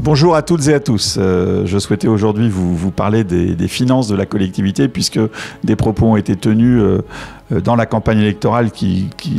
Bonjour à toutes et à tous. Je souhaitais aujourd'hui vous parler des finances de la collectivité puisque des propos ont été tenus dans la campagne électorale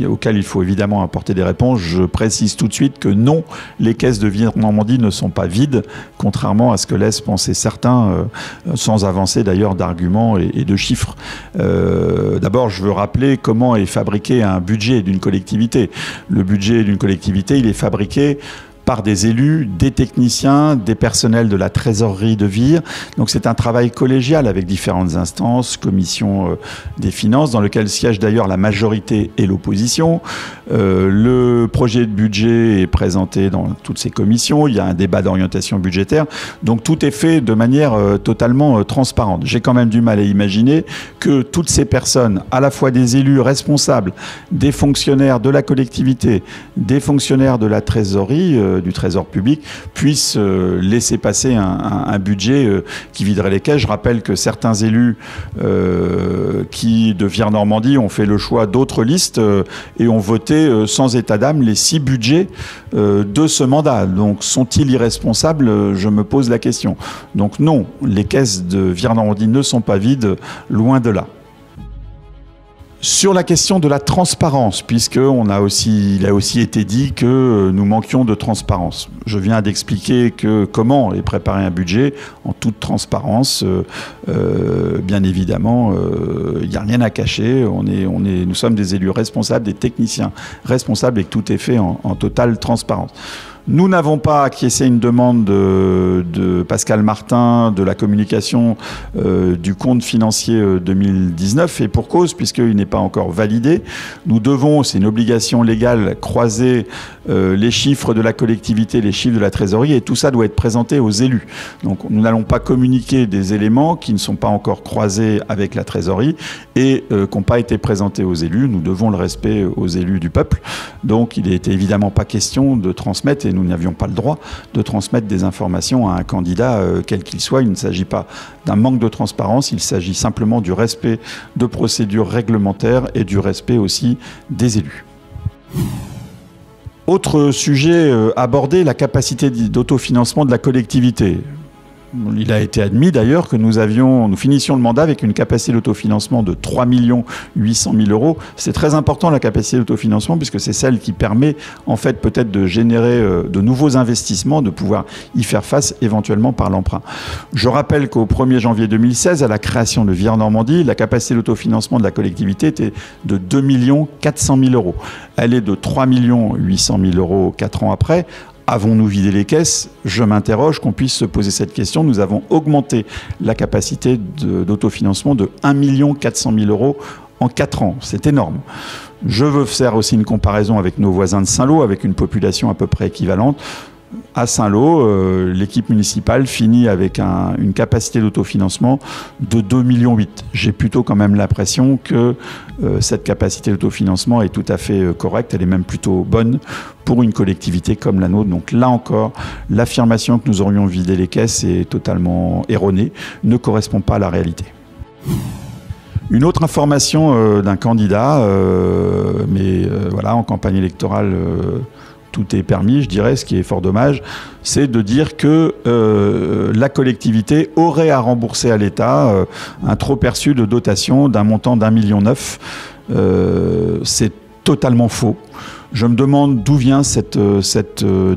auxquels il faut évidemment apporter des réponses. Je précise tout de suite que non, les caisses de Ville-Normandie ne sont pas vides, contrairement à ce que laissent penser certains, sans avancer d'ailleurs d'arguments et de chiffres. D'abord, je veux rappeler comment est fabriqué un budget d'une collectivité. Le budget d'une collectivité, il est fabriqué par des élus, des techniciens, des personnels de la trésorerie de Vire. Donc c'est un travail collégial avec différentes instances, commission des finances, dans lequel siège d'ailleurs la majorité et l'opposition. Le projet de budget est présenté dans toutes ces commissions. Il y a un débat d'orientation budgétaire. Donc tout est fait de manière totalement transparente. J'ai quand même du mal à imaginer que toutes ces personnes, à la fois des élus responsables, des fonctionnaires de la collectivité, des fonctionnaires de la trésorerie, du trésor public, puissent laisser passer un budget qui viderait les caisses. Je rappelle que certains élus de Vire-Normandie ont fait le choix d'autres listes et ont voté sans état d'âme les 6 budgets de ce mandat. Donc sont-ils irresponsables? Je me pose la question. Donc non, les caisses de Vire-Normandie ne sont pas vides, loin de là. Sur la question de la transparence, puisqu'il a aussi été dit que nous manquions de transparence. Je viens d'expliquer comment est préparé un budget en toute transparence. Bien évidemment, il n'y a rien à cacher. Nous sommes des élus responsables, des techniciens responsables et que tout est fait en totale transparence. Nous n'avons pas acquiescé à une demande de Pascal Martin de la communication du compte financier 2019 et pour cause puisqu'il n'est pas encore validé. Nous devons, c'est une obligation légale, croiser les chiffres de la collectivité, les chiffres de la trésorerie et tout ça doit être présenté aux élus. Donc nous n'allons pas communiquer des éléments qui ne sont pas encore croisés avec la trésorerie et qui n'ont pas été présentés aux élus. Nous devons le respect aux élus du peuple. Donc il n'était évidemment pas question de transmettre et nous n'avions pas le droit de transmettre des informations à un candidat quel qu'il soit. Il ne s'agit pas d'un manque de transparence, il s'agit simplement du respect de procédures réglementaires et du respect aussi des élus. Autre sujet abordé, la capacité d'autofinancement de la collectivité. Il a été admis d'ailleurs que nous finissions le mandat avec une capacité d'autofinancement de 3 800 000 euros. C'est très important la capacité d'autofinancement puisque c'est celle qui permet en fait peut-être de générer de nouveaux investissements, de pouvoir y faire face éventuellement par l'emprunt. Je rappelle qu'au 1er janvier 2016, à la création de Vire-Normandie, la capacité d'autofinancement de la collectivité était de 2 400 000 euros. Elle est de 3 800 000 euros 4 ans après. Avons-nous vidé les caisses? Je m'interroge qu'on puisse se poser cette question. Nous avons augmenté la capacité d'autofinancement de 1 400 000 euros en 4 ans. C'est énorme. Je veux faire aussi une comparaison avec nos voisins de Saint-Lô, avec une population à peu près équivalente. À Saint-Lô, l'équipe municipale finit avec une capacité d'autofinancement de 2,8 millions. J'ai plutôt quand même l'impression que cette capacité d'autofinancement est tout à fait correcte, elle est même plutôt bonne pour une collectivité comme la nôtre. Donc là encore, l'affirmation que nous aurions vidé les caisses est totalement erronée, ne correspond pas à la réalité. Une autre information d'un candidat, voilà, en campagne électorale, tout est permis, je dirais, ce qui est fort dommage, c'est de dire que la collectivité aurait à rembourser à l'État un trop perçu de dotation d'un montant d'1,9 million. C'est totalement faux. Je me demande d'où vient cette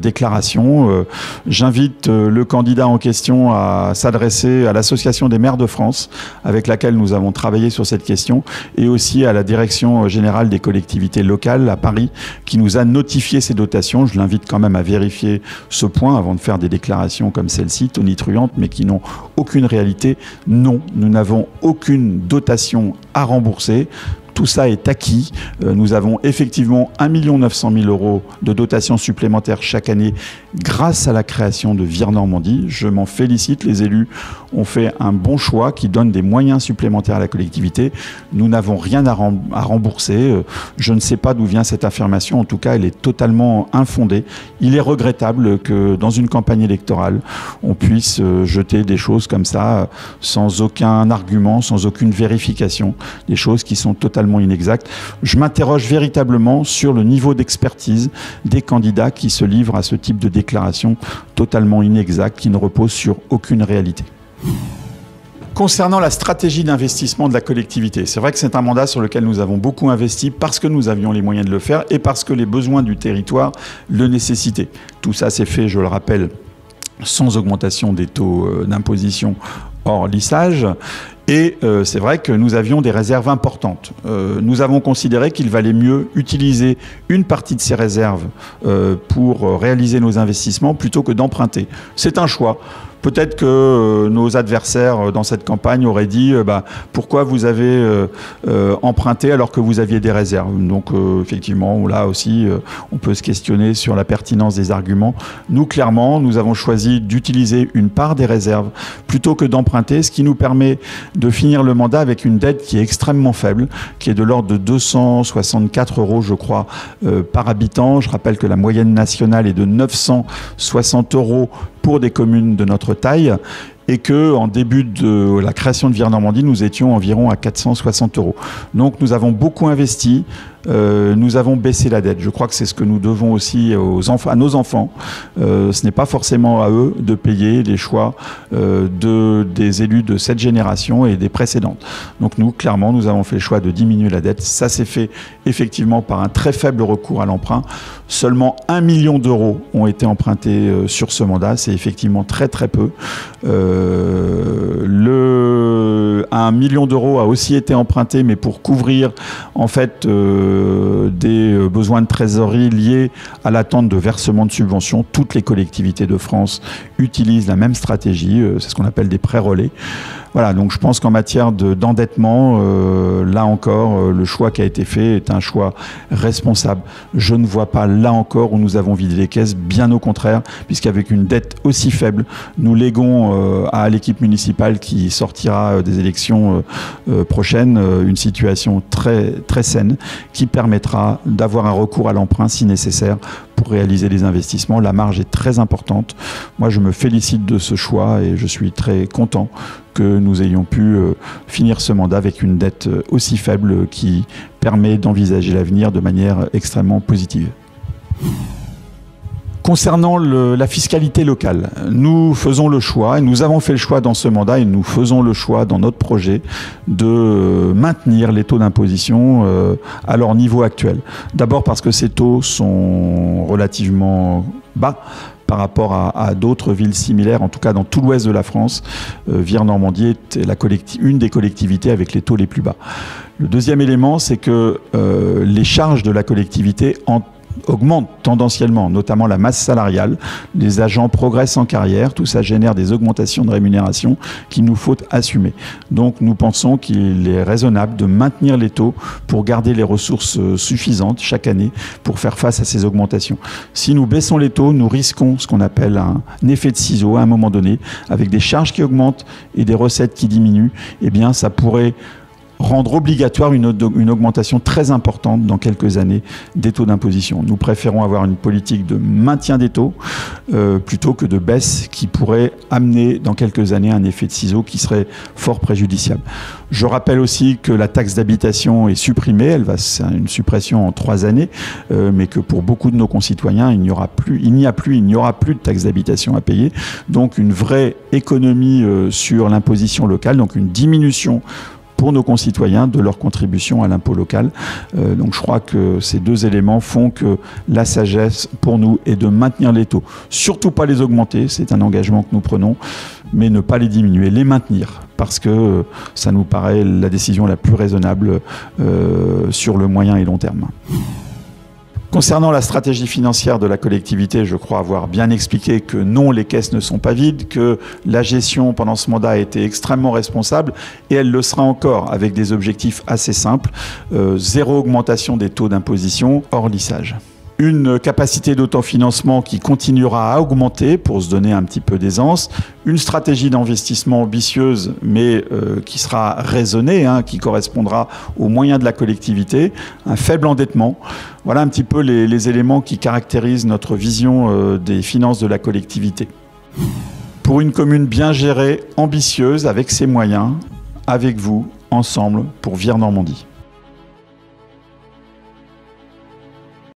déclaration. J'invite le candidat en question à s'adresser à l'Association des maires de France, avec laquelle nous avons travaillé sur cette question, et aussi à la Direction générale des collectivités locales à Paris, qui nous a notifié ces dotations. Je l'invite quand même à vérifier ce point avant de faire des déclarations comme celle-ci, tonitruantes, mais qui n'ont aucune réalité. Non, nous n'avons aucune dotation à rembourser. Tout ça est acquis. Nous avons effectivement 1 900 000 euros de dotation supplémentaire chaque année grâce à la création de Vire-Normandie. Je m'en félicite. Les élus ont fait un bon choix qui donne des moyens supplémentaires à la collectivité. Nous n'avons rien à rembourser. Je ne sais pas d'où vient cette affirmation. En tout cas, elle est totalement infondée. Il est regrettable que dans une campagne électorale, on puisse jeter des choses comme ça sans aucun argument, sans aucune vérification. Des choses qui sont totalement totalement inexacts. Je m'interroge véritablement sur le niveau d'expertise des candidats qui se livrent à ce type de déclaration totalement inexacte, qui ne repose sur aucune réalité. Concernant la stratégie d'investissement de la collectivité, c'est vrai que c'est un mandat sur lequel nous avons beaucoup investi parce que nous avions les moyens de le faire et parce que les besoins du territoire le nécessitaient. Tout ça s'est fait, je le rappelle, sans augmentation des taux d'imposition hors lissage. Et c'est vrai que nous avions des réserves importantes. Nous avons considéré qu'il valait mieux utiliser une partie de ces réserves pour réaliser nos investissements plutôt que d'emprunter. C'est un choix. Peut-être que nos adversaires dans cette campagne auraient dit pourquoi vous avez emprunté alors que vous aviez des réserves. Donc effectivement, là aussi, on peut se questionner sur la pertinence des arguments. Nous, clairement, nous avons choisi d'utiliser une part des réserves plutôt que d'emprunter, ce qui nous permet de finir le mandat avec une dette qui est extrêmement faible, qui est de l'ordre de 264 €, je crois, par habitant. Je rappelle que la moyenne nationale est de 960 € pour des communes de notre taille et qu'en début de la création de Vire Normandie, nous étions environ à 460 €. Donc nous avons beaucoup investi, nous avons baissé la dette. Je crois que c'est ce que nous devons aussi à nos enfants. Ce n'est pas forcément à eux de payer les choix des élus de cette génération et des précédentes. Donc nous, clairement, nous avons fait le choix de diminuer la dette. Ça s'est fait effectivement par un très faible recours à l'emprunt. Seulement 1 million d'euros ont été empruntés sur ce mandat. C'est effectivement très très peu. 1 million d'euros a aussi été emprunté, mais pour couvrir en fait des besoins de trésorerie liés à l'attente de versement de subventions. Toutes les collectivités de France utilisent la même stratégie, c'est ce qu'on appelle des prêts relais. Voilà, donc je pense qu'en matière d'endettement, là encore, le choix qui a été fait est un choix responsable. Je ne vois pas là encore où nous avons vidé les caisses, bien au contraire, puisqu'avec une dette aussi faible, nous léguons à l'équipe municipale qui sortira des élections prochaines une situation très, très saine qui permettra d'avoir un recours à l'emprunt si nécessaire pour réaliser les investissements. La marge est très importante. Moi, je me félicite de ce choix et je suis très content que nous ayons pu finir ce mandat avec une dette aussi faible qui permet d'envisager l'avenir de manière extrêmement positive. Concernant la fiscalité locale, nous faisons le choix, et nous avons fait le choix dans ce mandat, et nous faisons le choix dans notre projet de maintenir les taux d'imposition à leur niveau actuel. D'abord parce que ces taux sont relativement bas par rapport à d'autres villes similaires, en tout cas dans tout l'ouest de la France. Vire Normandie est une des collectivités avec les taux les plus bas. Le deuxième élément, c'est que les charges de la collectivité augmente tendanciellement, notamment la masse salariale. Les agents progressent en carrière, tout ça génère des augmentations de rémunération qu'il nous faut assumer. Donc nous pensons qu'il est raisonnable de maintenir les taux pour garder les ressources suffisantes chaque année pour faire face à ces augmentations. Si nous baissons les taux, nous risquons ce qu'on appelle un effet de ciseau à un moment donné, avec des charges qui augmentent et des recettes qui diminuent. Eh bien, ça pourrait rendre obligatoire une augmentation très importante dans quelques années des taux d'imposition. Nous préférons avoir une politique de maintien des taux plutôt que de baisse qui pourrait amener dans quelques années un effet de ciseau qui serait fort préjudiciable. Je rappelle aussi que la taxe d'habitation est supprimée, c'est une suppression en 3 années, mais que pour beaucoup de nos concitoyens, il n'y aura plus de taxe d'habitation à payer. Donc une vraie économie sur l'imposition locale, donc une diminution pour nos concitoyens de leur contribution à l'impôt local. Donc je crois que ces deux éléments font que la sagesse pour nous est de maintenir les taux. Surtout pas les augmenter, c'est un engagement que nous prenons, mais ne pas les diminuer, les maintenir, parce que ça nous paraît la décision la plus raisonnable sur le moyen et long terme. Concernant la stratégie financière de la collectivité, je crois avoir bien expliqué que non, les caisses ne sont pas vides, que la gestion pendant ce mandat a été extrêmement responsable et elle le sera encore avec des objectifs assez simples. 0 augmentation des taux d'imposition hors lissage. Une capacité d'autofinancement qui continuera à augmenter pour se donner un petit peu d'aisance, une stratégie d'investissement ambitieuse mais qui sera raisonnée, qui correspondra aux moyens de la collectivité, un faible endettement. Voilà un petit peu les éléments qui caractérisent notre vision des finances de la collectivité. Pour une commune bien gérée, ambitieuse, avec ses moyens, avec vous, ensemble, pour Vire Normandie.